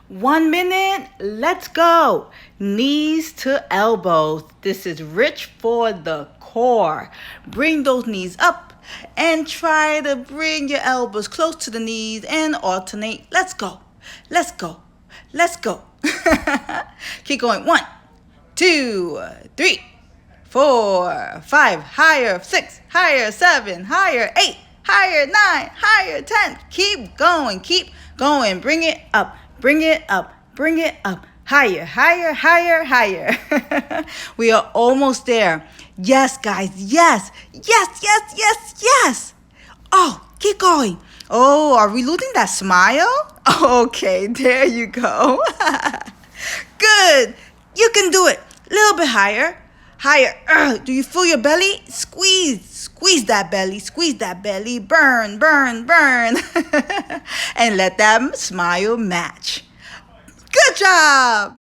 1 minute, let's go. Knees to elbows. This is rich for the core. Bring those knees up and try to bring your elbows close to the knees and alternate. Let's go. Let's go. Let's go. Keep going. 1, 2, 3, 4, 5, higher, 6, higher, 7, higher, 8, higher, 9, higher, 10. Keep going. Bring it up. Bring it up. Bring it up. Higher, higher, higher, higher. We are almost there. Yes, guys. Yes. Yes, yes, yes, yes. Oh, keep going. Oh, are we losing that smile? Okay, there you go. Good. You can do it. A little bit higher. Higher. Do you feel your belly? Squeeze that belly. Squeeze that belly. Burn, burn, burn. And let that smile match. Good job.